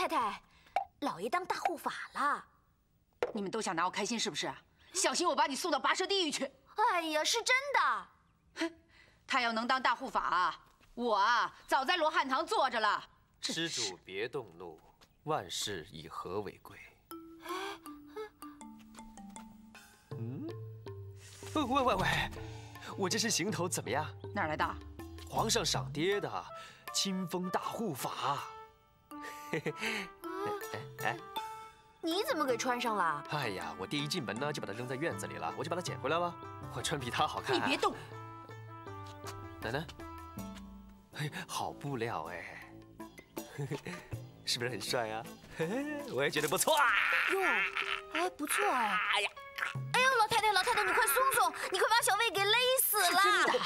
太太，老爷当大护法了。你们都想拿我开心是不是？小心我把你送到拔舌地狱去！哎呀，是真的。哼，他要能当大护法，我啊早在罗汉堂坐着了。施主别动怒，万事以和为贵。喂，我这身行头怎么样？哪儿来的？皇上赏爹的，清风大护法。哎，你怎么给穿上了？哎呀，我爹一进门呢，就把它扔在院子里了，我就把它捡回来了。我穿比他好看。你别动。奶奶，哎，好布料哎，是不是很帅啊？我也觉得不错啊。哟，哎，不错哎。哎呦，老太太，你快松松，你快把小魏给勒死了！真的。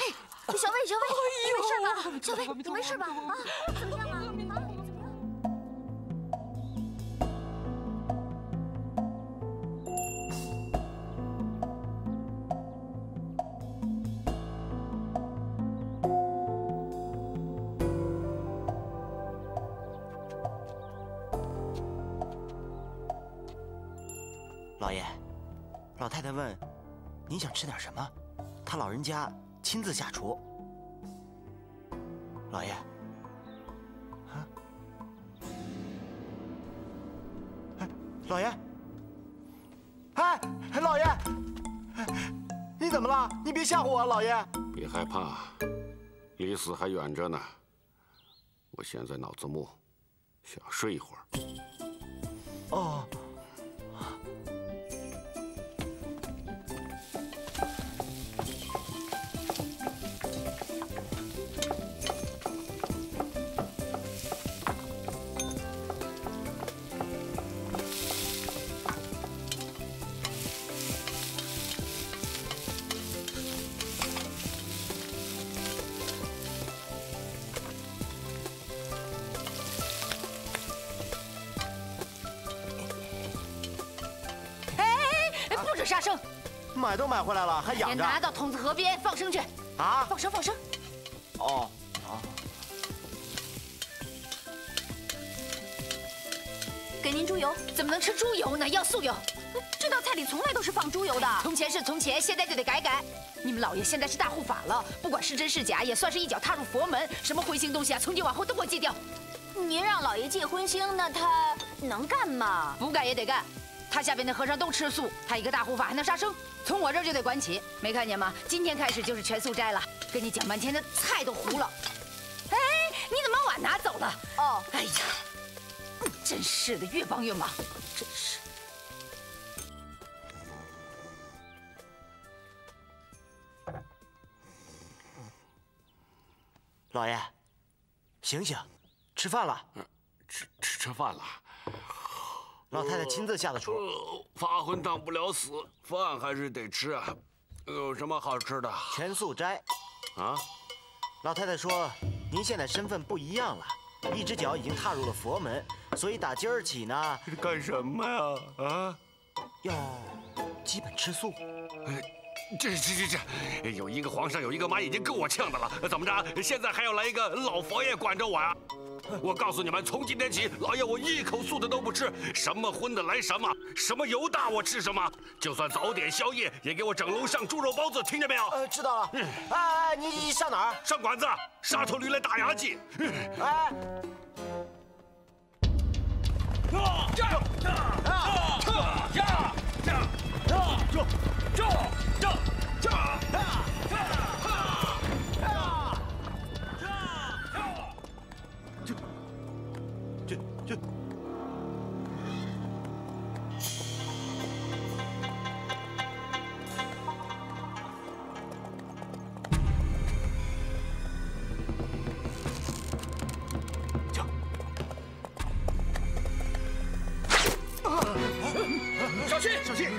小魏，你没事吧？小魏，你没事吧？啊，怎么样啊？老爷，老太太问，您想吃点什么？他老人家亲自下厨。老爷，啊，哎，老爷，哎，老爷，你怎么了？你别吓唬我，老爷。别害怕，离死还远着呢。我现在脑子木，想睡一会儿。哦。不准杀生！买都买回来了，还养着。拿到筒子河边放生去。啊！放生！哦。给您猪油。怎么能吃猪油呢？要素油。这道菜里从来都是放猪油的。从前是从前，现在就得改。你们老爷现在是大护法了，不管是真是假，也算是一脚踏入佛门。什么荤腥东西啊，从今往后都给我戒掉。您让老爷戒荤腥，那他能干吗？不干也得干。他下边的和尚都吃素，他一个大护法还能杀生？从我这儿就得管起，没看见吗？今天开始就是全素斋了。跟你讲半天，那菜都糊了。哎，你怎么把碗拿走了？哦，哎呀，真是的，越帮越忙，真是。老爷，醒醒，吃饭了。吃饭了。老太太亲自下的厨。发荤当不了死，饭还是得吃啊。有什么好吃的？全素斋。啊？老太太说，您现在身份不一样了，一只脚已经踏入了佛门，所以打今儿起呢，干什么呀？啊？要基本吃素。这，有一个皇上，有一个妈，已经够我呛的了。怎么着？现在还要来一个老佛爷管着我呀？我告诉你们，从今天起，老爷我一口素的都不吃，什么荤的来什么，什么油大我吃什么，就算早点宵夜，也给我整笼上猪肉包子，听见没有？知道了。哎，你上哪儿？上馆子，杀头驴来打牙祭。哎。小心！小心！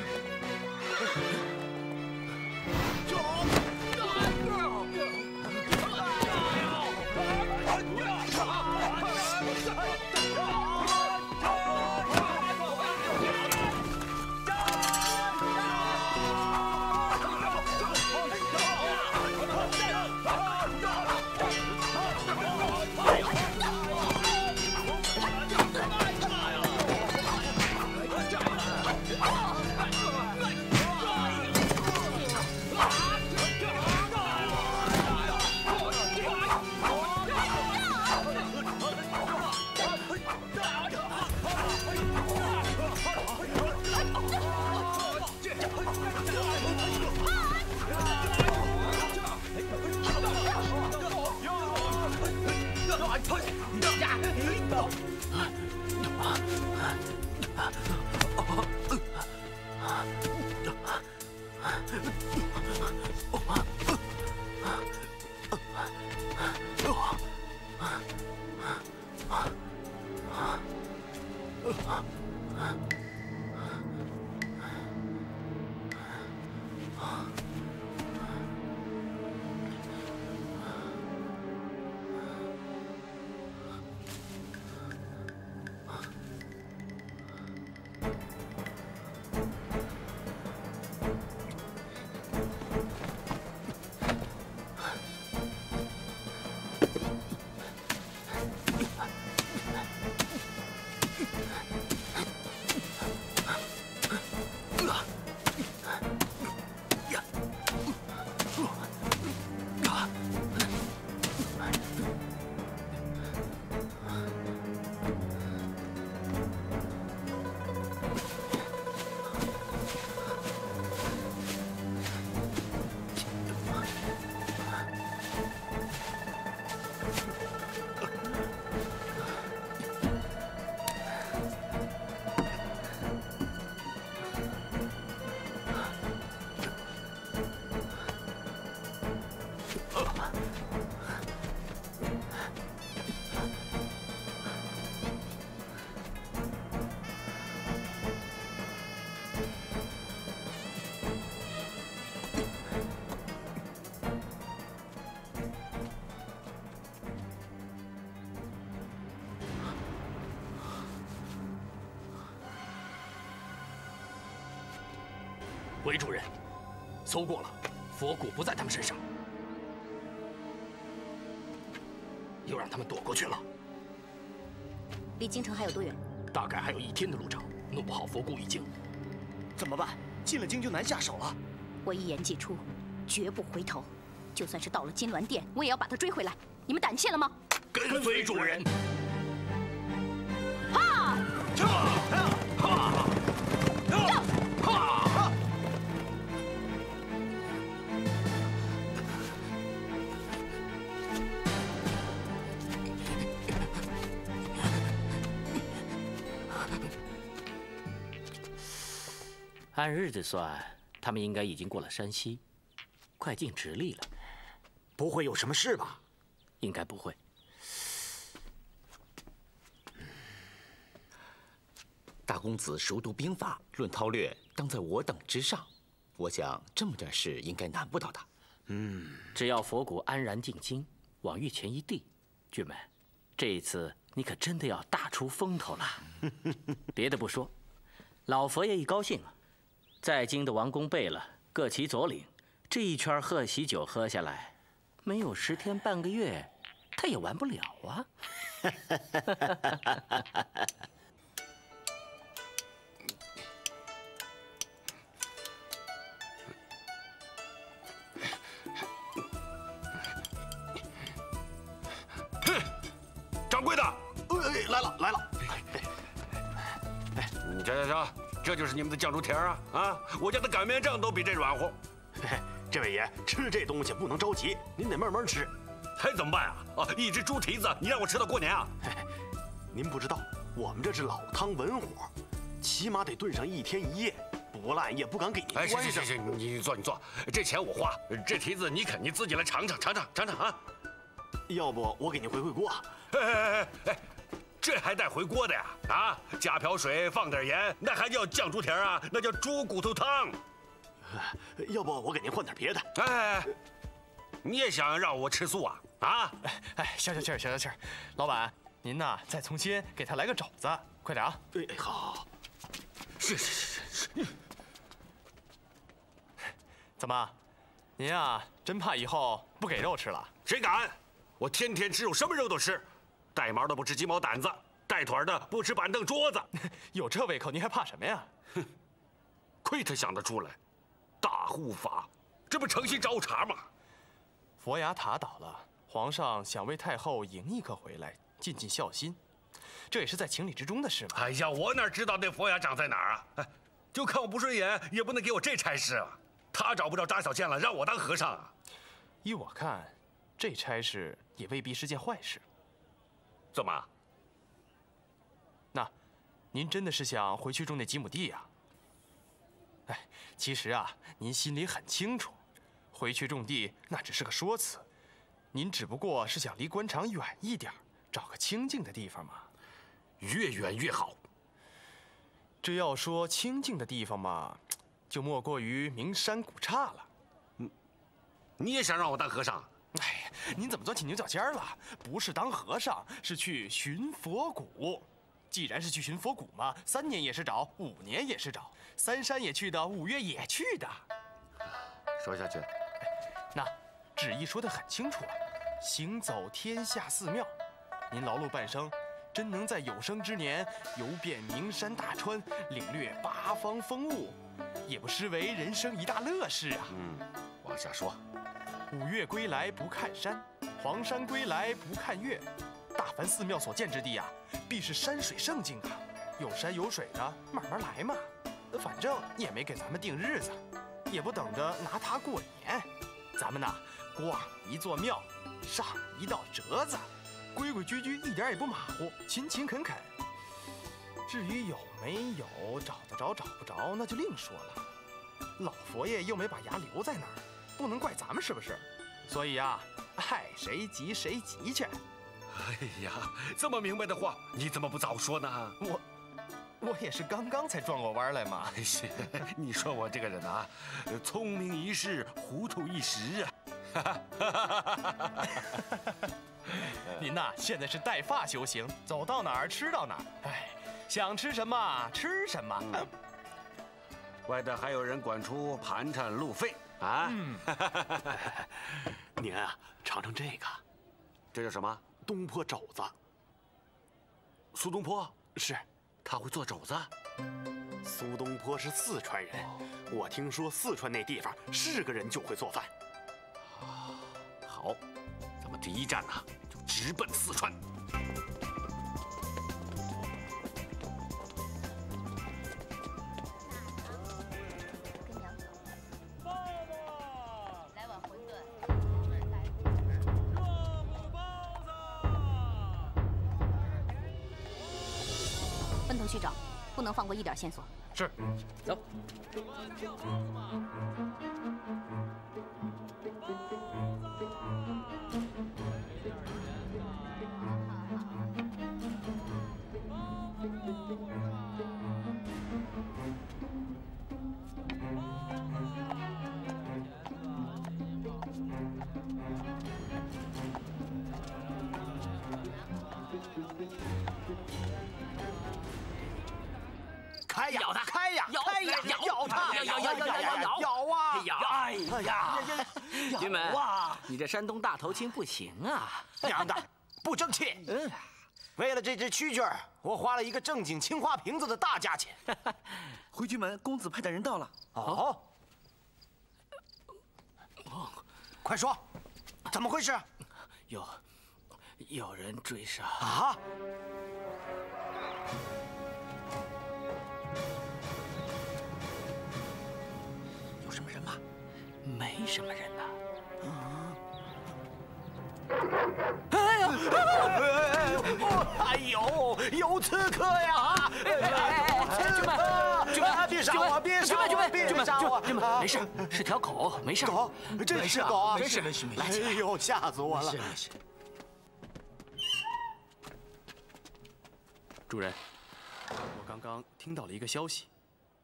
韦主任，搜过了，佛骨不在他们身上，又让他们躲过去了。离京城还有多远？大概还有1天的路程，弄不好佛骨已经……怎么办？进了京就难下手了。我一言既出，绝不回头。就算是到了金銮殿，我也要把他追回来。你们胆怯了吗？跟随主人。哈！按日子算，他们应该已经过了山西，快进直隶了。不会有什么事吧？应该不会。大公子熟读兵法，论韬略，当在我等之上。我想这么点事应该难不倒他。只要佛骨安然进京，往御前一递，俊门，这一次你可真的要大出风头了。别的不说，老佛爷一高兴啊，在京的王公贝勒各齐左领，这一圈贺喜酒喝下来，没有10天半个月，他也完不了啊。掌柜的，来了来了。瞧，这就是你们的酱猪蹄儿啊！啊，我家的擀面杖都比这软乎。这位爷，吃这东西不能着急，您得慢慢吃。还怎么办啊？啊，一只猪蹄子，你让我吃到过年啊？您不知道，我们这是老汤文火，起码得炖上1天1夜，不烂也不敢给您关上。行，你坐，这钱我花，这蹄子你啃，你自己来尝尝啊！要不我给您回锅。哎，这还带回锅的呀？啊，加瓢水，放点盐，那还叫酱猪蹄儿啊？那叫猪骨头汤。要不我给您换点别的。哎，你也想让我吃素啊？啊？消消气儿，老板，您呐再重新给他来个肘子，快点啊！好。是。怎么，您啊真怕以后不给肉吃了？谁敢？我天天吃肉，什么肉都吃，带毛的不吃鸡毛掸子，带腿的不吃板凳桌子。有这胃口，您还怕什么呀？哼，亏他想得出来，大护法，这不诚心找我茬吗？佛牙塔倒了，皇上想为太后迎一个回来，尽尽孝心，这也是在情理之中的事嘛。哎呀，我哪知道那佛牙长在哪儿啊？哎，就看我不顺眼，也不能给我这差事啊。他找不着扎小剑了，让我当和尚啊？依我看，这差事也未必是件坏事。怎么？您真的是想回去种那几亩地呀？哎，其实啊，您心里很清楚，回去种地那只是个说辞，您只不过是想离官场远一点，找个清静的地方嘛。越远越好。这要说清静的地方嘛，就莫过于名山古刹了。你也想让我当和尚？哎呀，您怎么钻起牛角尖了？不是当和尚，是去寻佛骨。既然是去寻佛骨嘛，3年也是找，5年也是找，3山也去的，5岳也去的。说下去。那旨意说得很清楚了，行走天下寺庙，您劳碌半生，真能在有生之年游遍名山大川，领略八方风物，也不失为人生一大乐事啊。往下说。5岳归来不看山，黄山归来不看岳。大凡寺庙所建之地啊，必是山水胜境啊，有山有水的，慢慢来嘛。反正也没给咱们定日子，也不等着拿它过年。咱们呐，逛一座庙，上一道折子，规规矩矩，一点也不马虎，勤勤恳恳。至于有没有，找得着找不着，那就另说了。老佛爷又没把牙留在那儿，不能怪咱们是不是？所以啊，爱谁急谁急去。哎呀，这么明白的话，你怎么不早说呢？我也是刚刚才转过弯来嘛。你说我这个人啊，聪明一世，糊涂一时啊。您呐，现在是带发修行，走到哪儿吃到哪儿。哎，想吃什么吃什么。怪得还有人管出盘缠路费啊！您啊，尝尝这个，这叫什么？东坡肘子。苏东坡是，他会做肘子。苏东坡是四川人，我听说四川那地方是个人就会做饭。好，咱们第一站呢，就直奔四川。分头去找，不能放过一点线索。是，走。开呀！开呀！开呀！咬它！咬啊！哎呀！军门，你这山东大头青不行啊！娘的，不争气！为了这只蛐蛐儿，我花了一个正经青花瓶子的大价钱。回军门，公子派的人到了。哦，快说，怎么回事？有人追杀啊！有什么人吗？没什么人呐。哎呦，有刺客呀！刺客！别杀我！别杀我！别杀我！没事，是条狗，没事。狗，真是狗啊！没事。哎呦，吓死我了！没事。主人，我刚刚听到了一个消息，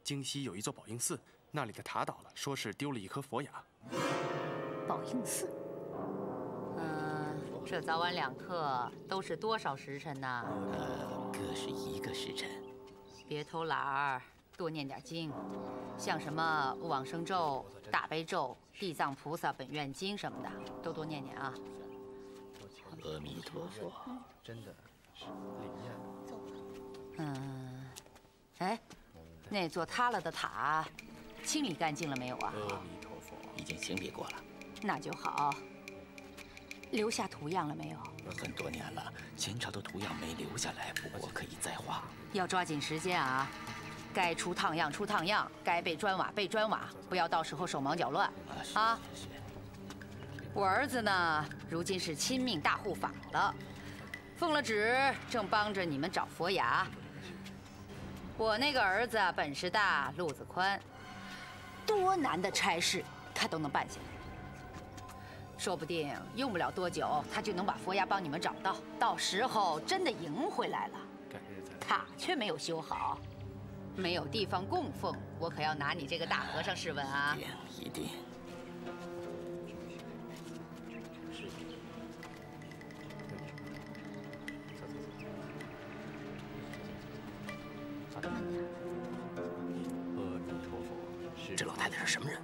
京西有一座宝应寺，那里的塔倒了，说是丢了一颗佛牙。宝应寺。这早晚2刻都是多少时辰呢？各是1个时辰。别偷懒儿，多念点经，像什么往生咒、大悲咒、地藏菩萨本愿经什么的，都多念念啊。阿弥陀佛。真的是灵验。哎，那座塌了的塔，清理干净了没有啊？阿弥陀佛，已经清理过了。那就好。留下图样了没有？很多年了，前朝的图样没留下来，不过可以再画。要抓紧时间啊！该出烫样出烫样，该备砖瓦备砖瓦，不要到时候手忙脚乱啊！我儿子呢，如今是亲命大护法了，奉了旨，正帮着你们找佛牙。我那个儿子本事大，路子宽，多难的差事他都能办下来。说不定用不了多久，他就能把佛牙帮你们找到，到时候真的赢回来了。塔却没有修好，没有地方供奉，我可要拿你这个大和尚试问啊！一定。这老太太是什么人？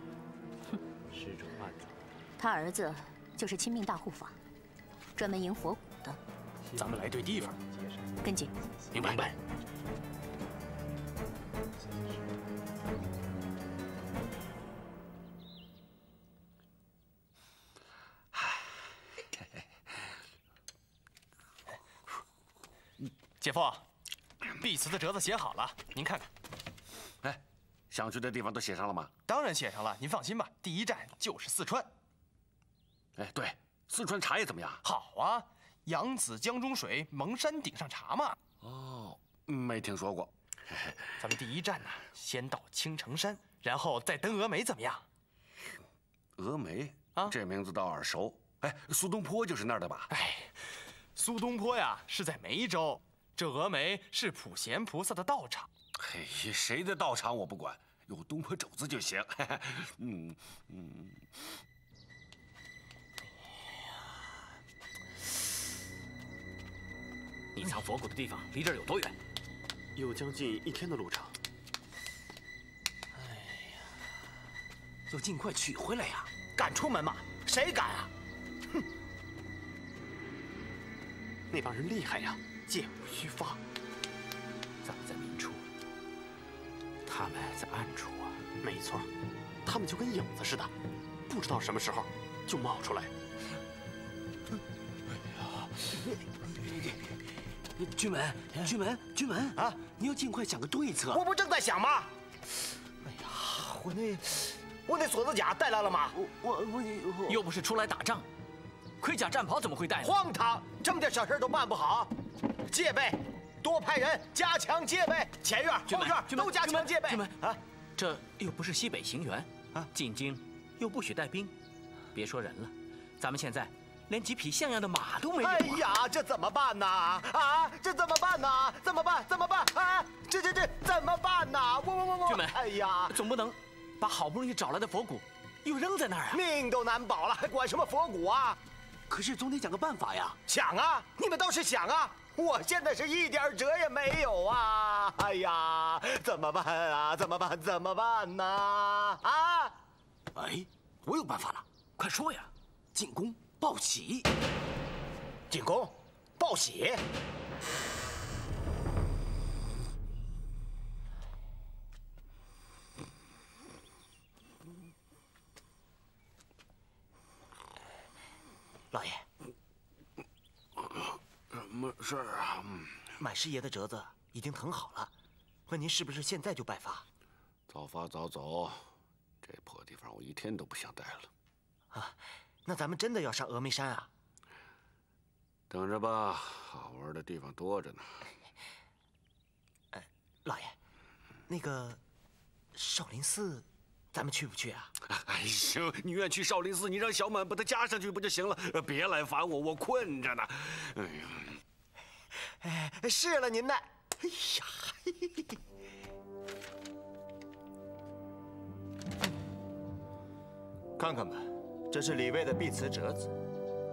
他儿子就是亲命大护法，专门迎佛骨的。咱们来对地方。跟紧。明白。姐夫，碧瓷的折子写好了，您看看。哎，想去的地方都写上了吗？当然写上了，您放心吧，第一站就是四川。哎，对，四川茶叶怎么样？好啊，扬子江中水，蒙山顶上茶嘛。哦，没听说过。咱们第一站呢，先到青城山，然后再登峨眉，怎么样？峨眉啊，这名字倒耳熟。哎，苏东坡就是那儿的吧？哎，苏东坡呀是在梅州，这峨眉是普贤菩萨的道场。嘿，谁的道场我不管，有东坡肘子就行。你藏佛骨的地方离这儿有多远？有将近1天的路程。哎呀，要尽快取回来呀！敢出门吗？谁敢啊？哼！那帮人厉害呀，箭无虚发。咱们在明处，他们在暗处啊。没错，他们就跟影子似的，不知道什么时候就冒出来。军门啊！你要尽快想个对策。我不正在想吗？哎呀，我那锁子甲带来了吗？我又不是出来打仗，盔甲战袍怎么会带？荒唐！这么点小事都办不好，戒备，多派人加强戒备，前院后院都加强戒备。军门啊，这又不是西北行辕啊，进京又不许带兵，别说人了，咱们现在连几匹像样的马都没有。哎呀，这怎么办呢？啊，这怎么办呢？怎么办？啊，这怎么办呢？我！军门，哎呀，总不能把好不容易找来的佛骨又扔在那儿啊！命都难保了，还管什么佛骨啊？可是总得想个办法呀！想啊，你们倒是想啊！我现在是一点辙也没有啊！哎呀，怎么办啊？怎么办呢？啊！哎，我有办法了，快说呀！进宫报喜。进宫报喜。老爷，什么事儿啊？满师爷的折子已经誊好了，问您是不是现在就拜发？早发早走，这破地方我1天都不想待了。啊，那咱们真的要上峨眉山啊？等着吧，好玩的地方多着呢。老爷，那个少林寺，咱们去不去啊？哎行，你愿去少林寺，你让小满把它加上去不就行了？别来烦我，我困着呢。哎呀，哎，是了您的。哎呀，看看吧，这是李卫的碧瓷折子，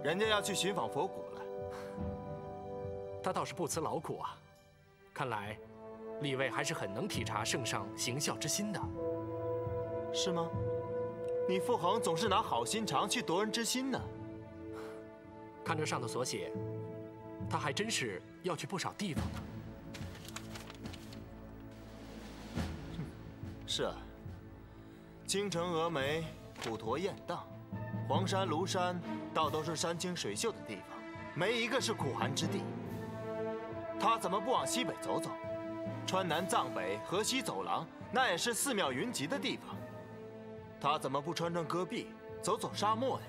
人家要去寻访佛骨了。他倒是不辞劳苦啊，看来李卫还是很能体察圣上行孝之心的。是吗？你傅恒总是拿好心肠去夺人之心呢。看这上头所写，他还真是要去不少地方呢。是啊，京城峨眉、普陀雁荡、黄山、庐山，倒都是山清水秀的地方，没一个是苦寒之地。他怎么不往西北走走？川南藏北、河西走廊，那也是寺庙云集的地方。他怎么不穿戈壁，走走沙漠呀？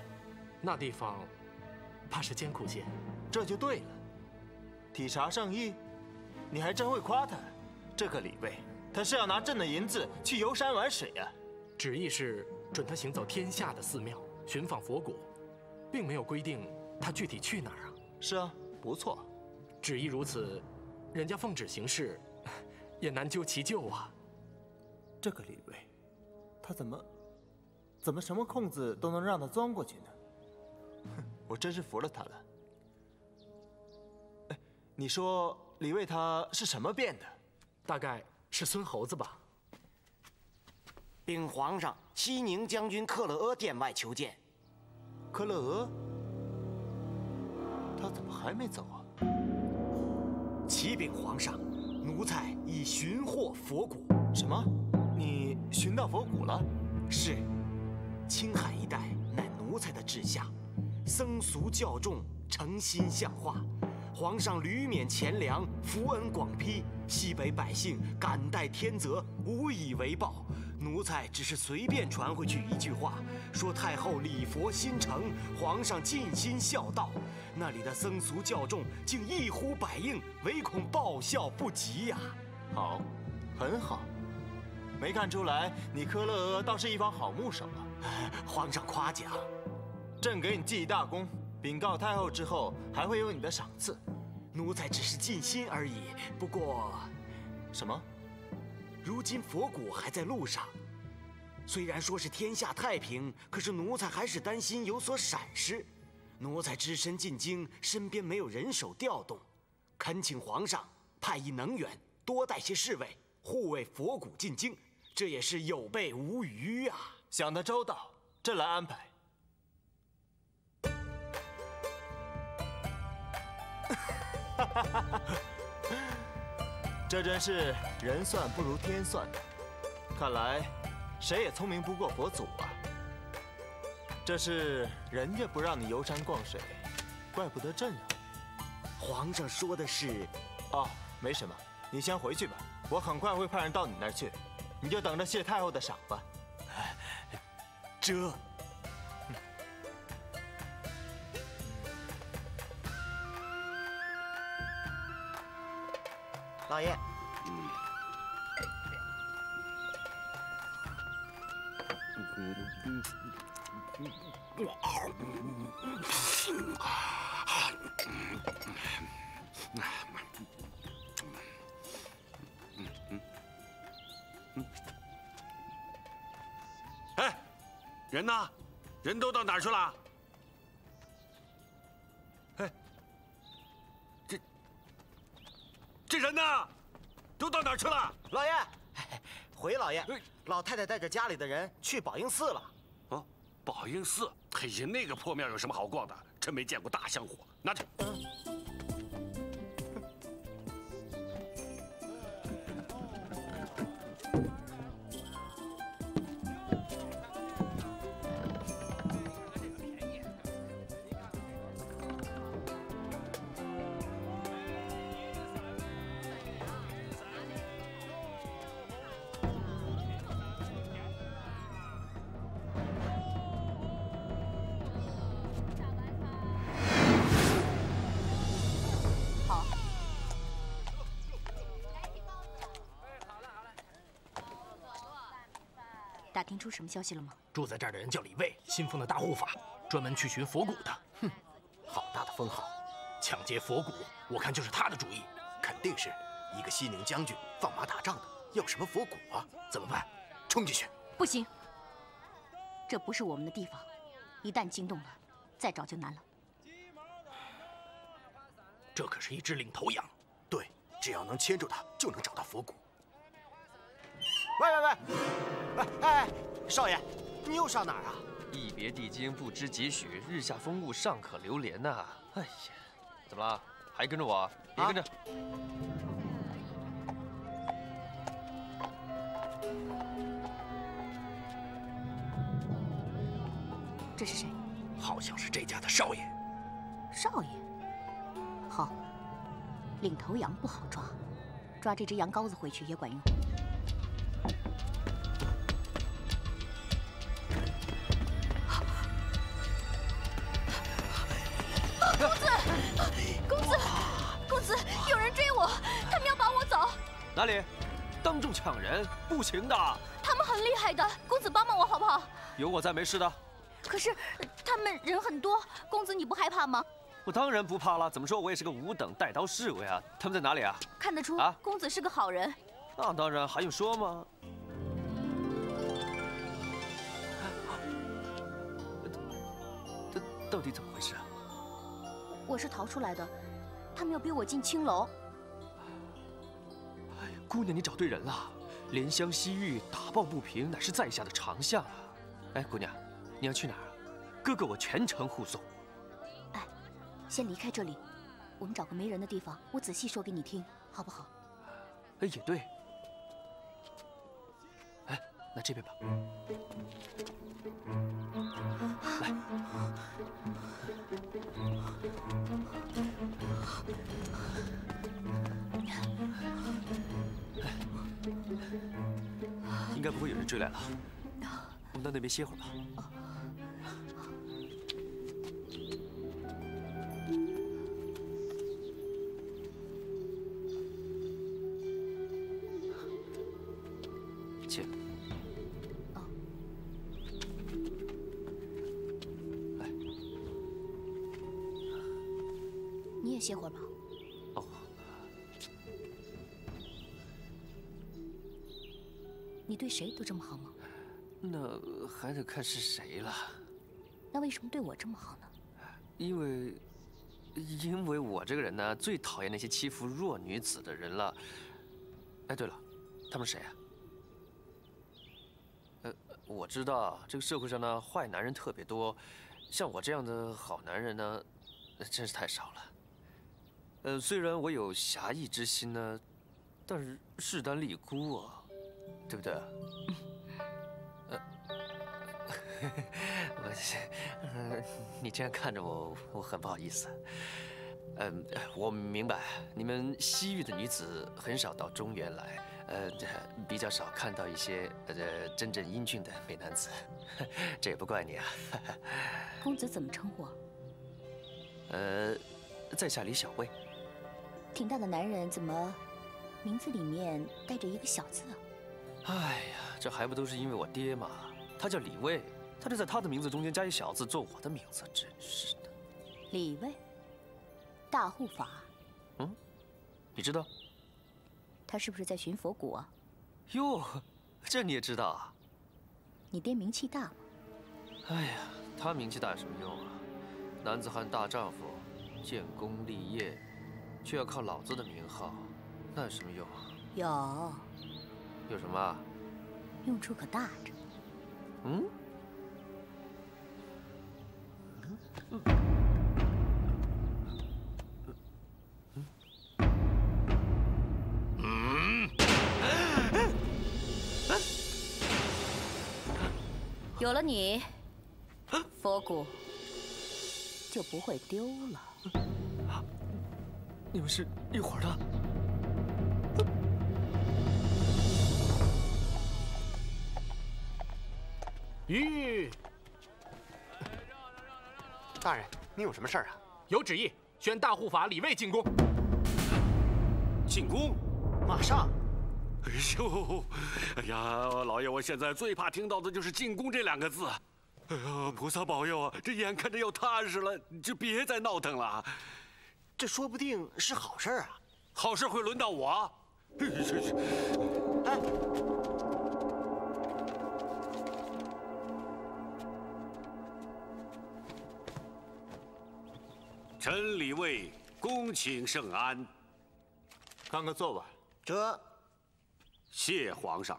那地方怕是艰苦些。这就对了，体察圣意，你还真会夸他。这个李卫他是要拿朕的银子去游山玩水呀。旨意是准他行走天下的寺庙，寻访佛骨，并没有规定他具体去哪儿啊。是啊，不错。旨意如此，人家奉旨行事，也难究其咎啊。这个李卫，他怎么什么空子都能让他钻过去呢？哼，我真是服了他了。哎，你说李卫他是什么变的？大概是孙猴子吧。禀皇上，西宁将军克勒阿殿外求见。克勒阿？他怎么还没走啊？启禀皇上，奴才已寻获佛骨。什么？你寻到佛骨了？是。青海一带乃奴才的治下，僧俗教众，诚心向化。皇上屡免钱粮，福恩广批，西北百姓感戴天泽，无以为报。奴才只是随便传回去一句话，说太后礼佛新成，皇上尽心孝道。那里的僧俗教众竟一呼百应，唯恐报效不及呀。好，很好。没看出来，你科勒阿倒是一方好牧手啊！皇上夸奖，朕给你记一大功，禀告太后之后，还会有你的赏赐。奴才只是尽心而已。不过，什么？如今佛骨还在路上，虽然说是天下太平，可是奴才还是担心有所闪失。奴才只身进京，身边没有人手调动，恳请皇上派一能员，多带些侍卫，护卫佛骨进京。这也是有备无虞啊！想得周到，朕来安排。这真是人算不如天算的，看来谁也聪明不过佛祖啊！这是人家不让你游山逛水，怪不得朕啊。皇上说的是……哦，没什么，你先回去吧，我很快会派人到你那儿去。你就等着谢太后的赏吧。这，老爷，哎，人呢？人都到哪儿去了？哎，这人呢？都到哪儿去了？老爷，回老爷，老太太带着家里的人去宝应寺了。哦，宝应寺？哎呀，那个破庙有什么好逛的？真没见过大香火，拿去。打听出什么消息了吗？住在这儿的人叫李卫，信奉的大护法，专门去寻佛骨的。哼，好大的封号！抢劫佛骨，我看就是他的主意。肯定是一个西宁将军放马打仗的，要什么佛骨啊？怎么办？冲进去！不行，这不是我们的地方，一旦惊动了，再找就难了。这可是一只领头羊。对，只要能牵住它，就能找到佛骨。哎，少爷，你又上哪儿啊？一别帝京不知几许，日下风物尚可流连呐。哎呀，怎么了？还跟着我？别跟着。这是谁？好像是这家的少爷。少爷。好，领头羊不好抓，抓这只羊羔子回去也管用。公子，有人追我，他们要绑我走。哪里？当众抢人，不行的。他们很厉害的，公子帮帮我好不好？有我在，没事的。可是他们人很多，公子你不害怕吗？我当然不怕了，怎么说我也是个5等带刀侍卫啊。他们在哪里啊？看得出公子是个好人。那当然，还用说吗？到底怎么回事啊？我是逃出来的，他们要逼我进青楼。姑娘，你找对人了。怜香惜玉，打抱不平，乃是在下的长项啊。哎，姑娘，你要去哪儿？哥哥我全程护送。哎，先离开这里，我们找个没人的地方，我仔细说给你听，好不好？哎，也对。哎，那这边吧。来。应该不会有人追来了，我们到那边歇会儿吧。请。来。你也歇会儿吧。哦。你对谁都这么好吗？那还得看是谁了。那为什么对我这么好呢？因为我这个人呢，最讨厌那些欺负弱女子的人了。哎，对了，他们谁啊？我知道这个社会上呢，坏男人特别多，像我这样的好男人呢，真是太少了。虽然我有侠义之心呢，但是势单力孤啊。对不对？你这样看着我，我很不好意思。我明白，你们西域的女子很少到中原来，比较少看到一些真正英俊的美男子，这也不怪你啊。公子怎么称呼啊？在下李小卫。挺大的男人，怎么名字里面带着一个小字啊？哎呀，这还不都是因为我爹吗？他叫李卫，他就在他的名字中间加一小字，做我的名字，真是的。李卫，大护法。嗯，你知道？他是不是在寻佛谷啊？哟，这你也知道啊？你爹名气大吗？哎呀，他名气大有什么用啊？男子汉大丈夫，建功立业，却要靠老子的名号，那有什么用啊？有。有什么？用处可大着。嗯？有了你，佛骨就不会丢了。你们是一伙的？吁！大人，你有什么事儿啊？有旨意，宣大护法李卫进宫。进宫？马上！哎呦，哎呀，老爷，我现在最怕听到的就是进宫这2个字。哎呀，菩萨保佑啊！这眼看着要踏实了，就别再闹腾了。这说不定是好事啊！好事会轮到我？哎。臣李卫恭请圣安。看看座位。这，谢皇上。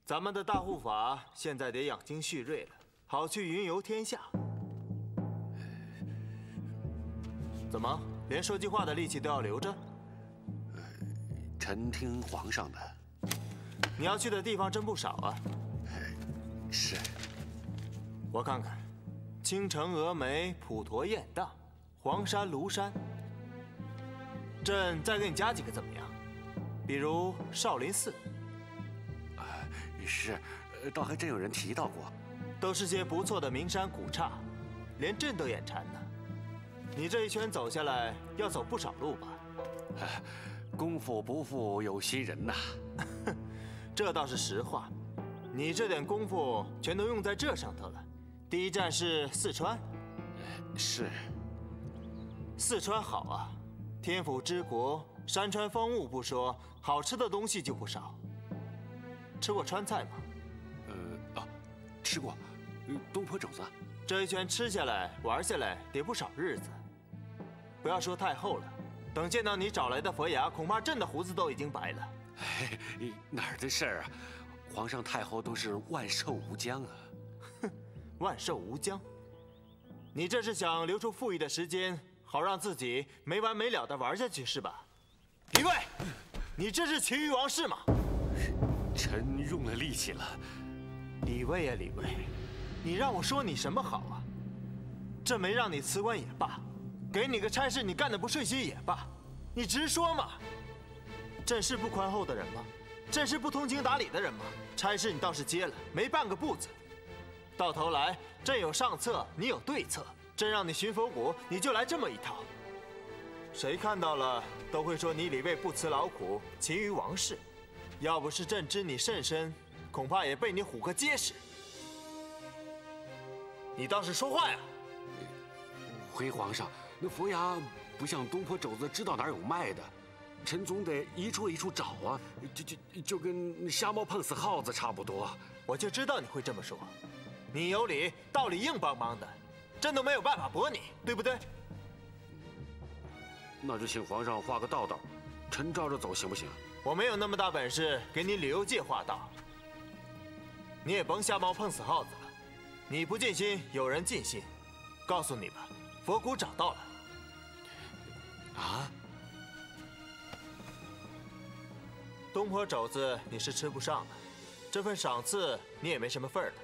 咱们的大护法现在得养精蓄锐了，好去云游天下。怎么，连说句话的力气都要留着？臣听皇上的。你要去的地方真不少啊。是。我看看。青城峨眉、普陀雁荡、黄山庐山，朕再给你加几个怎么样？比如少林寺。是，倒还真有人提到过。都是些不错的名山古刹，连朕都眼馋呢。你这一圈走下来，要走不少路吧？功夫不负有心人呐。这倒是实话，你这点功夫全都用在这上头了。第一站是四川，是。四川好啊，天府之国，山川风物不说，好吃的东西就不少。吃过川菜吗？吃过。东坡肘子。这一圈吃下来、玩下来得不少日子。不要说太后了，等见到你找来的佛牙，恐怕朕的胡子都已经白了。哪儿的事儿啊！皇上太后都是万寿无疆啊！哼，万寿无疆？你这是想留出富裕的时间，好让自己没完没了的玩下去是吧？李卫，你这是秦于王室吗？臣用了力气了。李卫呀，李卫，你让我说你什么好啊？这没让你辞官也罢，给你个差事你干得不顺心也罢，你直说嘛。朕是不宽厚的人吗？朕是不通情达理的人吗？差事你倒是接了，没半个不字。到头来，朕有上策，你有对策。朕让你巡佛谷，你就来这么一套。谁看到了都会说你李卫不辞劳苦，勤于王室。要不是朕知你甚深，恐怕也被你唬个结实。你倒是说话呀！回皇上，那佛牙不像东坡肘子知道哪儿有卖的。臣总得一处一处找啊，就跟瞎猫碰死耗子差不多。我就知道你会这么说，你有理，道理硬邦邦的，朕都没有办法驳你，对不对？那就请皇上画个道道，臣照着走行不行？我没有那么大本事给你旅游界画道，你也甭瞎猫碰死耗子了。你不尽心，有人尽心。告诉你吧，佛骨找到了。啊？东坡肘子你是吃不上的，这份赏赐你也没什么份儿的。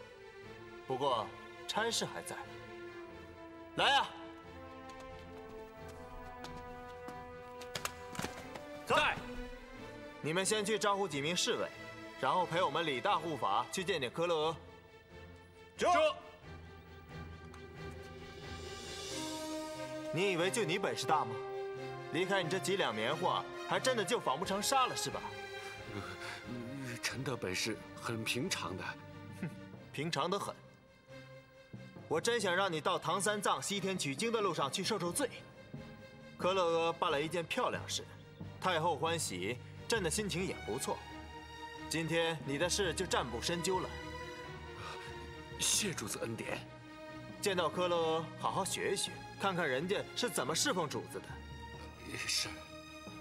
不过差事还在。来呀！在。你们先去招呼几名侍卫，然后陪我们李大护法去见见科勒阿。这。你以为就你本事大吗？离开你这几两棉花，还真的就纺不成纱了是吧？臣的本事很平常的，哼，平常得很。我真想让你到唐三藏西天取经的路上去受受罪。科勒阿办了一件漂亮事，太后欢喜，朕的心情也不错。今天你的事就暂不深究了。谢主子恩典。见到科勒阿，好好学一学，看看人家是怎么侍奉主子的。是。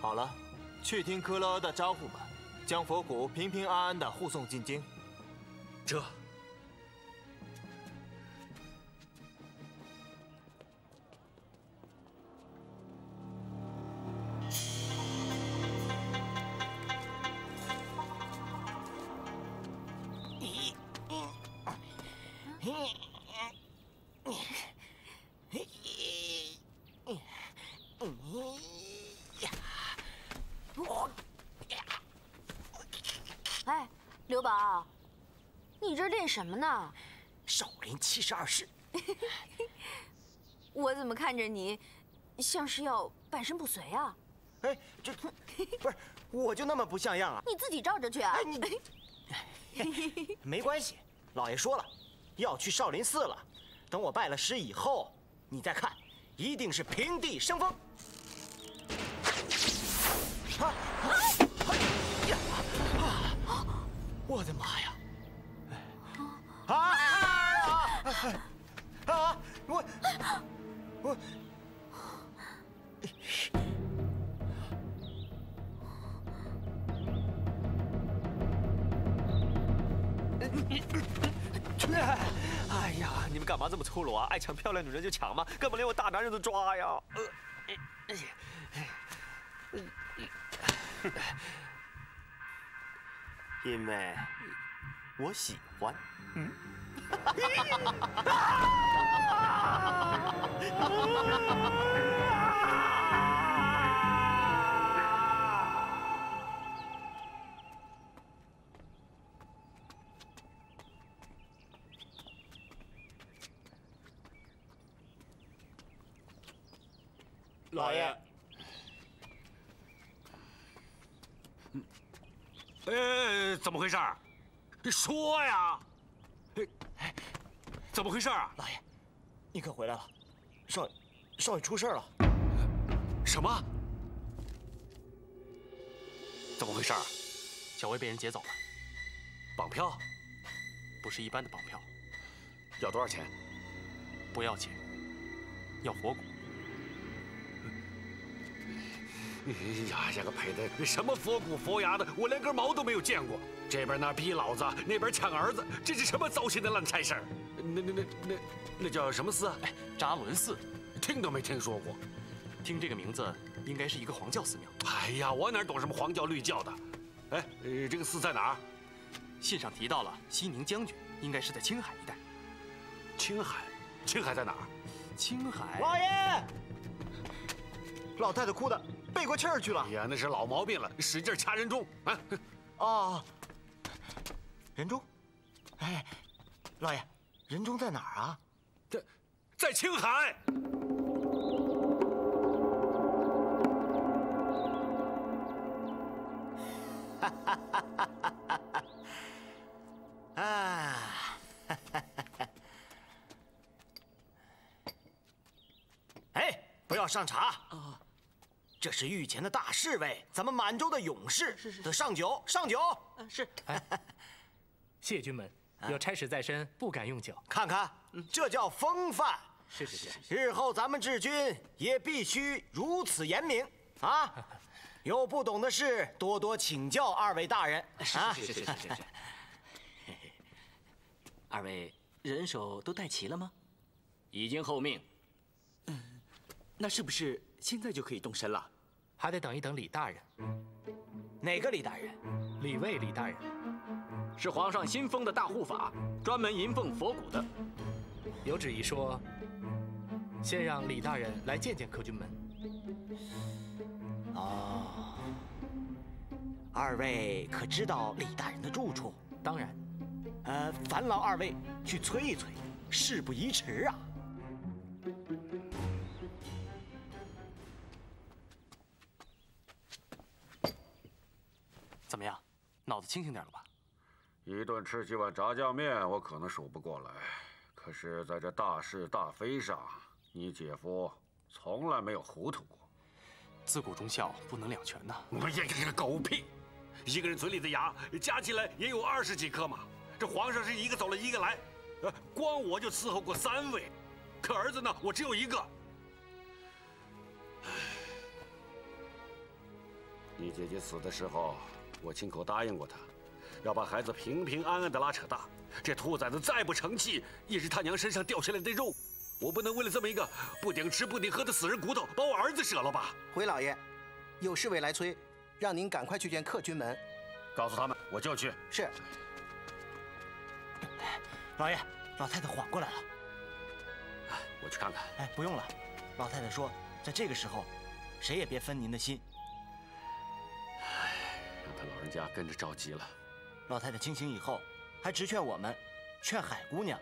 好了，去听科勒阿的招呼吧。将佛骨平平安安地护送进京。这。哎，刘宝，你这练什么呢？少林72式。我怎么看着你，像是要半身不遂啊？哎，这不是，我就那么不像样啊？你自己照着去啊！没关系，老爷说了，要去少林寺了。等我拜了师以后，你再看，一定是平地生风。我的妈呀！我。哎呀，你们干嘛这么粗鲁啊？爱抢漂亮女人就抢嘛，干嘛连我大男人都抓呀？因为我喜欢。老爷，怎么回事？说呀！怎么回事啊？老爷，你可回来了，少爷出事了。什么？怎么回事？小薇被人劫走了，绑票？不是一般的绑票，要多少钱？不要钱，要佛骨。哎呀个赔的！什么佛骨佛牙的，我连根毛都没有见过。这边那逼老子，那边抢儿子，这是什么糟心的烂差事儿？那叫什么寺？扎伦寺，听都没听说过。听这个名字，应该是一个皇教寺庙。哎呀，我哪懂什么黄教绿教的？哎，这个寺在哪儿？信上提到了西宁将军，应该是在青海一带。青海？青海在哪儿？青海。老爷，老太太哭的背过气儿去了。哎呀，那是老毛病了，使劲掐人中啊！哦，人中？哎，老爷，人中在哪儿啊？在青海。啊！哎，不要上茶啊！这是御前的大侍卫，咱们满洲的勇士，得上酒，上酒。是。谢军门，有差使在身，不敢用酒。看看，这叫风范。是。日后咱们治军也必须如此严明啊！有不懂的事，多多请教二位大人。是。二位人手都带齐了吗？已经候命。那是不是现在就可以动身了？还得等一等李大人。哪个李大人？李卫李大人，是皇上新封的大护法，专门迎奉佛骨的。有旨意说，先让李大人来见见柯军门。哦，二位可知道李大人的住处？当然。烦劳二位去催一催，事不宜迟啊。怎么样，脑子清醒点了吧？一顿吃几碗炸酱面，我可能数不过来。可是在这大是大非上，你姐夫从来没有糊涂过。自古忠孝不能两全呐。哎呀，狗屁！一个人嘴里的牙加起来也有20几颗嘛。这皇上是一个走了一个来，光我就伺候过3位，可儿子呢，我只有一个。你姐姐死的时候，我亲口答应过她，要把孩子平平安安的拉扯大。这兔崽子再不成器，也是他娘身上掉下来的肉。我不能为了这么一个不顶吃不顶喝的死人骨头，把我儿子舍了吧？回老爷，有侍卫来催，让您赶快去见客军门。告诉他们，我就去。是。老爷，老太太缓过来了。我去看看。哎，不用了。老太太说，在这个时候，谁也别分您的心。哎，让他老人家跟着着急了。老太太清醒以后，还直劝我们，劝海姑娘，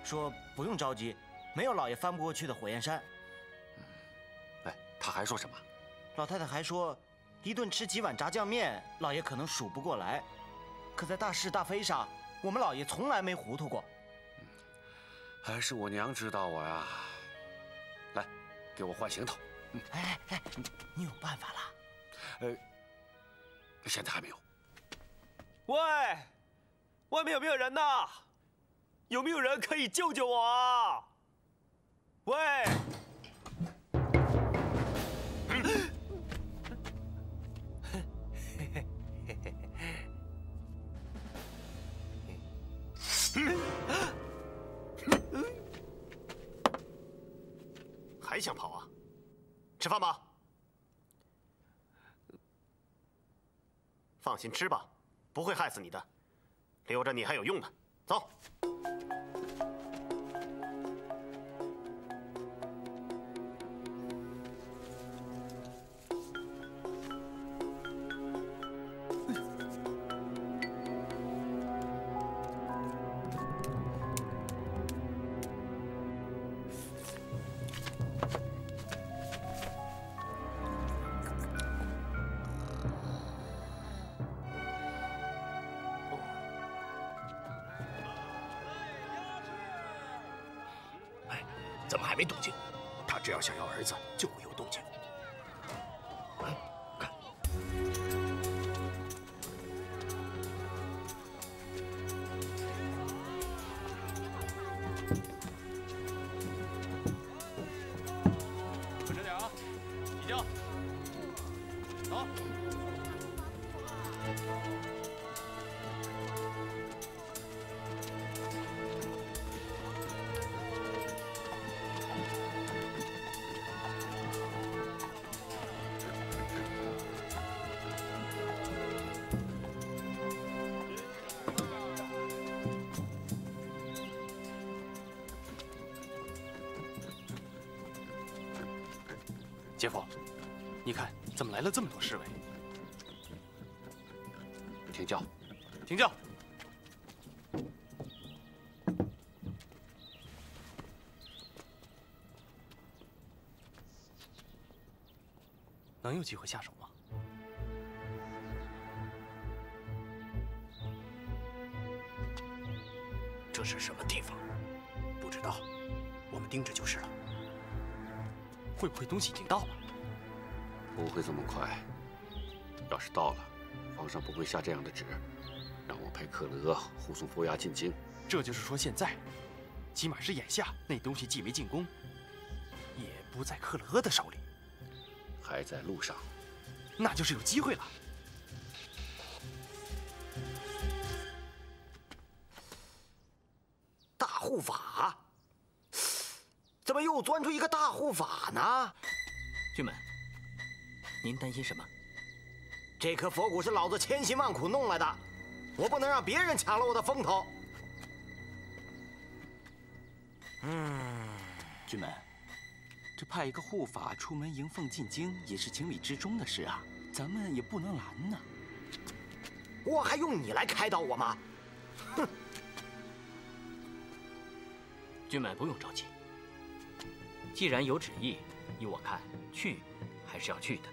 说不用着急，没有老爷翻不过去的火焰山。哎，他还说什么？老太太还说，一顿吃几碗炸酱面，老爷可能数不过来，可在大是大非上，我们老爷从来没糊涂过。还是我娘知道我呀。来，给我换行头。哎，你有办法了？现在还没有。喂，外面有没有人呐？有没有人可以救救我啊？喂！还想跑啊？吃饭吧。放心吃吧，不会害死你的，留着你还有用呢。走。怎么还没动静？他只要想要儿子，就会有动静。看，稳着点啊！起轿，走。 姐夫，你看怎么来了这么多侍卫？停轿！停轿！能有机会下手吗？这是什么地方？不知道，我们盯着就是了。 会不会东西已经到了？不会这么快。要是到了，皇上不会下这样的旨，让我派克勒护送佛牙进京。这就是说，现在，起码是眼下，那东西既没进宫，也不在克勒的手里，还在路上，那就是有机会了。大护法。 怎么又钻出一个大护法呢？君们，您担心什么？这颗佛骨是老子千辛万苦弄来的，我不能让别人抢了我的风头。君们，这派一个护法出门迎奉进京也是情理之中的事啊，咱们也不能拦呢。我还用你来开导我吗？哼！君们不用着急。 既然有旨意，依我看，去还是要去的，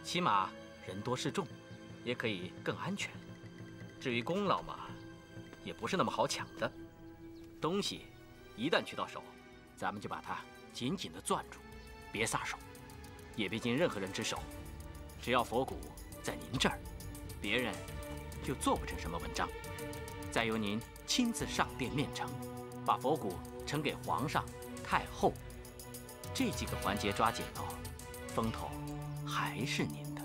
起码人多势众，也可以更安全。至于功劳嘛，也不是那么好抢的。东西一旦取到手，咱们就把它紧紧地攥住，别撒手，也别进任何人之手。只要佛骨在您这儿，别人就做不成什么文章。再由您亲自上殿面呈，把佛骨呈给皇上、太后。 这几个环节抓紧了，风头还是您的。